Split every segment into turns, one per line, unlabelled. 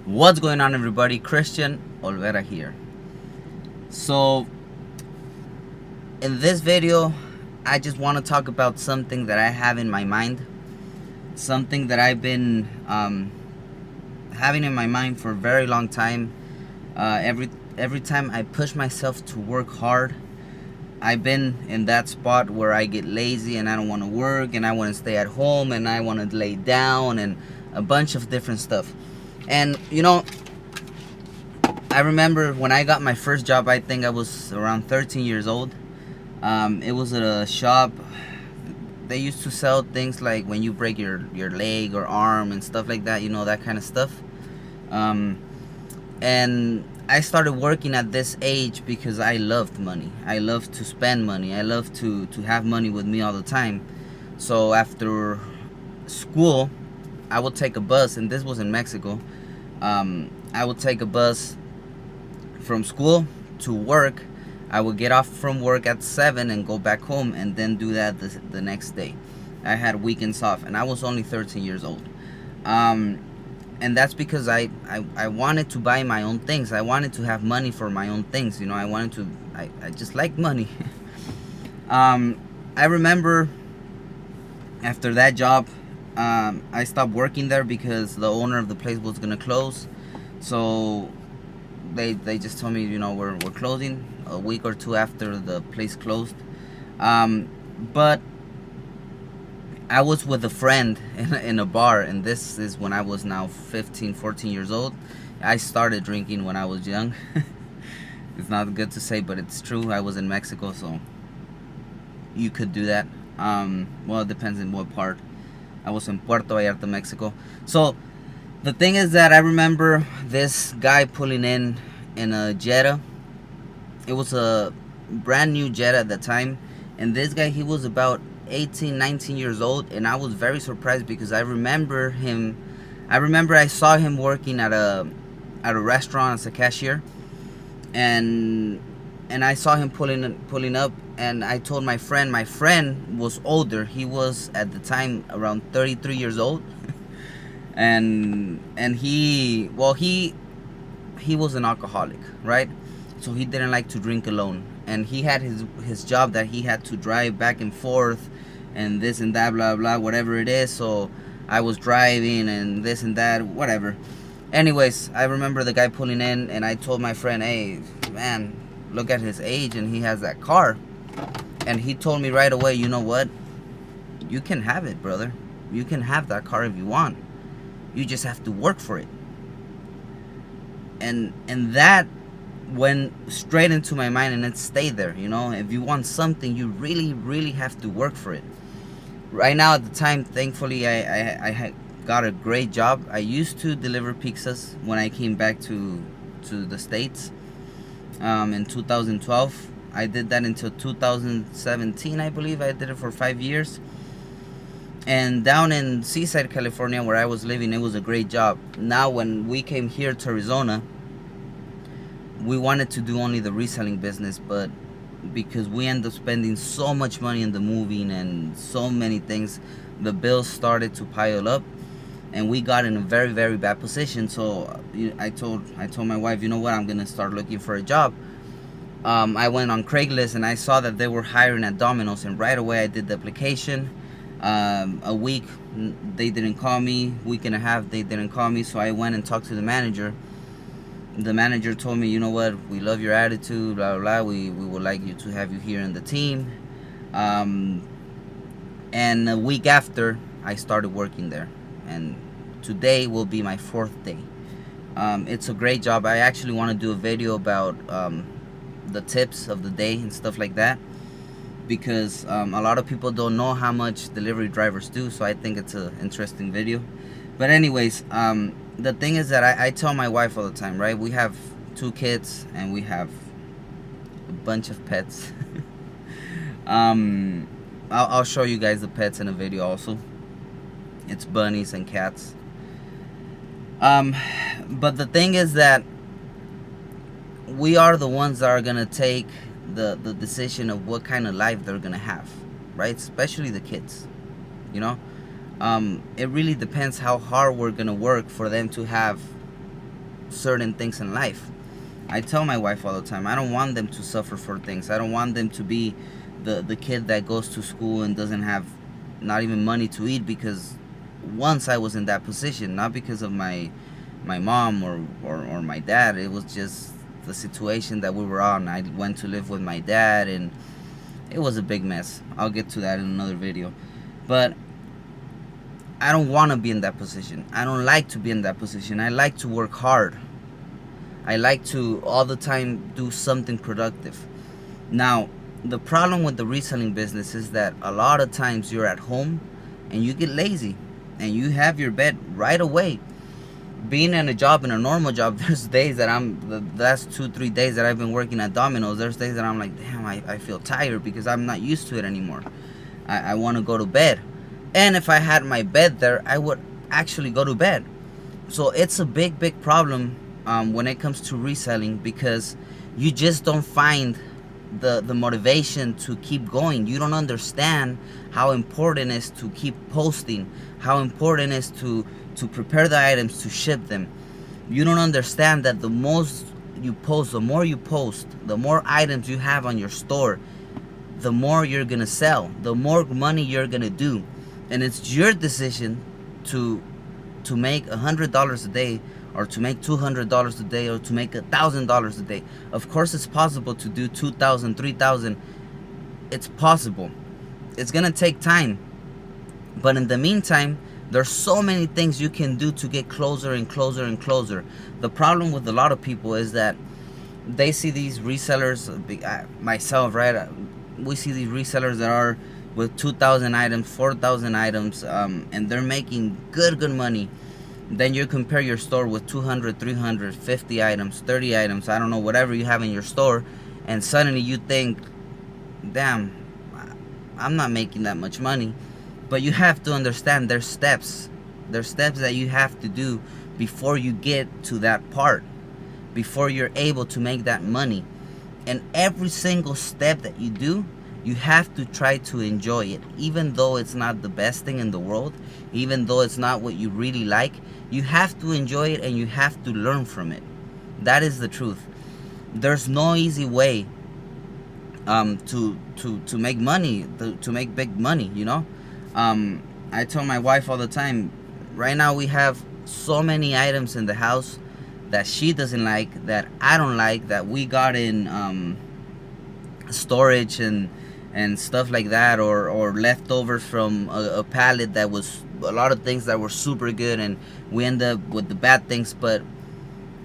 What's going on, everybody? Christian Olvera here. So in this video, I just want to talk about something that I have in my mind, something that I've been having in my mind for a very long time. Every time I push myself to work hard, I've been in that spot where I get lazy and I don't want to work and I want to stay at home and I want to lay down and a bunch of different stuff. And I remember when I got my first job, I think I was around 13 years old. It was at a shop. They used to sell things like when you break your leg or arm and stuff like that, that kind of stuff. And I started working at this age because I loved money. I loved to spend money. I loved to have money with me all the time. So after school, I would take a bus, and this was in Mexico. I would take a bus from school to work. I would get off from work at 7 and go back home and then do that the next day. I had weekends off and I was only 13 years old. And that's because I wanted to buy my own things. I wanted to have money for my own things. I just like money. I remember after that job, I stopped working there because the owner of the place was going to close. So they just told me, we're closing a week or two after the place closed. But I was with a friend in a bar, and this is when I was now 15, 14 years old. I started drinking when I was young. It's not good to say, but it's true. I was in Mexico, so you could do that. Well, it depends in what part. I was in Puerto Vallarta, Mexico. So the thing is that I remember this guy pulling in a Jetta. It was a brand new Jetta at the time. And this guy, he was about 18, 19 years old. And I was very surprised because I remember I saw him working at a restaurant as a cashier. And I saw him pulling up. And I told my friend was older. He was at the time around 33 years old. and he was an alcoholic, right? So he didn't like to drink alone, and he had his job that he had to drive back and forth and this and that, blah blah, whatever it is. So I was driving and this and that, whatever. Anyways, I remember the guy pulling in, and I told my friend, hey man, look at his age and he has that car. And he told me right away, you know what, you can have it, brother. You can have that car if you want. You just have to work for it. And that went straight into my mind, and it stayed there. If you want something, you really, really have to work for it. Right now, at the time, thankfully, I had got a great job. I used to deliver pizzas when I came back to the States in 2012. I did that until 2017, I believe. I did it for 5 years. And down in Seaside, California, where I was living, it was a great job. Now, when we came here to Arizona, we wanted to do only the reselling business, but because we ended up spending so much money in the moving and so many things, the bills started to pile up, and we got in a very, very bad position. So I told my wife, you know what, I'm gonna start looking for a job. I went on Craigslist and I saw that they were hiring at Domino's, and right away I did the application. A week they didn't call me. Week and a half they didn't call me. So I went and talked to the manager. The manager told me, you know what, we love your attitude, blah blah blah. We would like you to have you here in the team. And a week after, I started working there, and today will be my 4th day. It's a great job. I actually want to do a video about the tips of the day and stuff like that, because a lot of people don't know how much delivery drivers do. So I think it's an interesting video. But anyways, the thing is that I tell my wife all the time, right? We have 2 kids and we have a bunch of pets. I'll show you guys the pets in a video also. It's bunnies and cats. But the thing is that we are the ones that are gonna take the decision of what kind of life they're gonna have, right? Especially the kids. It really depends how hard we're gonna work for them to have certain things in life. I tell my wife all the time, I don't want them to suffer for things. I don't want them to be the kid that goes to school and doesn't have not even money to eat, because once I was in that position, not because of my mom or my dad. It was just the situation that we were on. I went to live with my dad, and it was a big mess. I'll get to that in another video. But I don't want to be in that position. I don't like to be in that position. I like to work hard. I like to all the time do something productive. Now, the problem with the reselling business is that a lot of times you're at home and you get lazy and you have your bed right away. Being in a job, in a normal job, there's days that the last 2-3 days that I've been working at Domino's, there's days that I'm like, damn, I feel tired because I'm not used to it anymore. I want to go to bed. And if I had my bed there, I would actually go to bed. So it's a big problem when it comes to reselling, because you just don't find the motivation to keep going. You don't understand how important it is to keep posting, how important it is to prepare the items, to ship them. You don't understand that the most you post, the more you post, the more items you have on your store, the more you're gonna sell, the more money you're gonna do. And it's your decision to make $100 a day, or to make $200 a day, or to make $1,000 a day. Of course, it's possible to do 2,000, 3,000. It's possible. It's gonna take time, but in the meantime, there's so many things you can do to get closer and closer and closer. The problem with a lot of people is that they see these resellers, myself, right? We see these resellers that are with 2,000 items, 4,000 items, and they're making good money. Then you compare your store with 200, 300, 50 items, 30 items, I don't know, whatever you have in your store, and suddenly you think, damn, I'm not making that much money. But you have to understand there's steps. There's steps that you have to do before you get to that part, before you're able to make that money. And every single step that you do, you have to try to enjoy it. Even though it's not the best thing in the world, even though it's not what you really like, you have to enjoy it and you have to learn from it. That is the truth. There's no easy way to make money, to make big money, you know? I tell my wife all the time, right now we have so many items in the house that she doesn't like, that I don't like, that we got in storage and stuff like that, or leftovers from a pallet that was a lot of things that were super good, and we end up with the bad things. But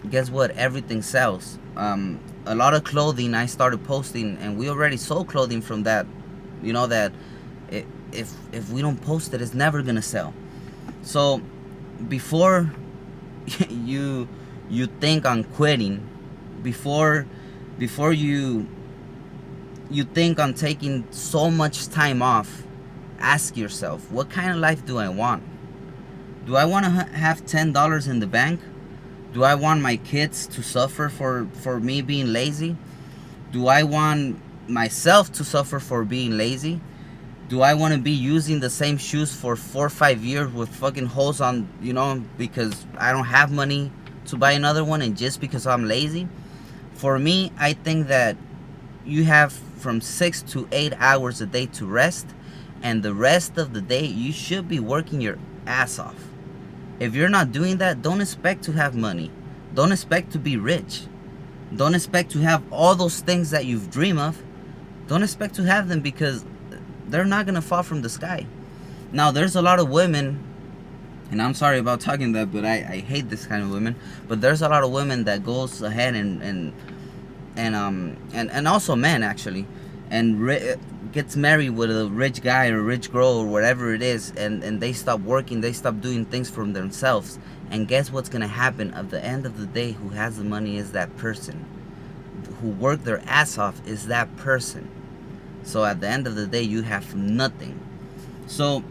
guess what? Everything sells. A lot of clothing I started posting, and we already sold clothing from that. You know that if we don't post it, it's never gonna sell. So before you think on quitting, before you think on taking so much time off, ask yourself, what kind of life do I want? Do I want to have $10 in the bank? Do I want my kids to suffer for me being lazy? Do I want myself to suffer for being lazy? Do I want to be using the same shoes for 4 or 5 years with fucking holes on, you know, because I don't have money to buy another one, and just because I'm lazy? For me, I think that you have from 6 to 8 hours a day to rest, and the rest of the day you should be working your ass off. If you're not doing that, don't expect to have money. Don't expect to be rich. Don't expect to have all those things that you've dreamed of. Don't expect to have them, because they're not gonna fall from the sky. Now, there's a lot of women, and I'm sorry about talking that, but I hate this kind of women. But there's a lot of women that goes ahead and also men actually, and gets married with a rich guy or a rich girl or whatever it is, and they stop working, they stop doing things for themselves. And guess what's gonna happen at the end of the day? Who has the money is that person. Who worked their ass off is that person. So at the end of the day, you have nothing. So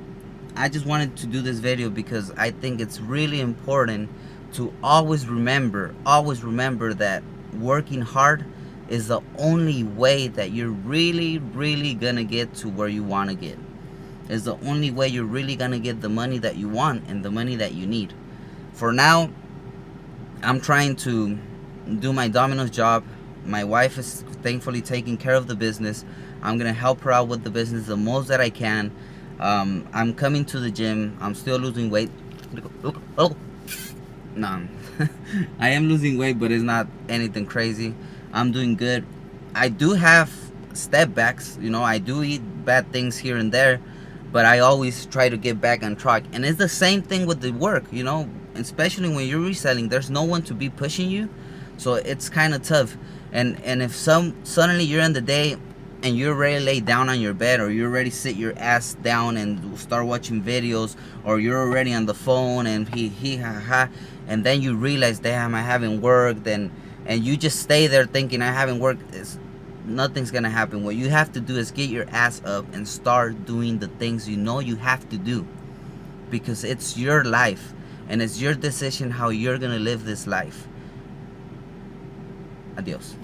I just wanted to do this video because I think it's really important to always remember that working hard is the only way that you're really gonna get to where you want to get. It's the only way you're really gonna get the money that you want and the money that you need. For now, I'm trying to do my Domino's job. My wife is thankfully taking care of the business. I'm gonna help her out with the business the most that I can. I'm coming to the gym. I'm still losing weight. Oh, no, I am losing weight, but it's not anything crazy. I'm doing good. I do have step backs. You know, I do eat bad things here and there, but I always try to get back on track. And it's the same thing with the work. You know, especially when you're reselling, there's no one to be pushing you, so it's kind of tough. And if suddenly you're in the day and you're ready to lay down on your bed, or you're ready to sit your ass down and start watching videos, or you're already on the phone and he ha ha, and then you realize, damn, I haven't worked, and you just stay there thinking I haven't worked, nothing's gonna happen. What you have to do is get your ass up and start doing the things you know you have to do, because it's your life and it's your decision how you're gonna live this life. Adios.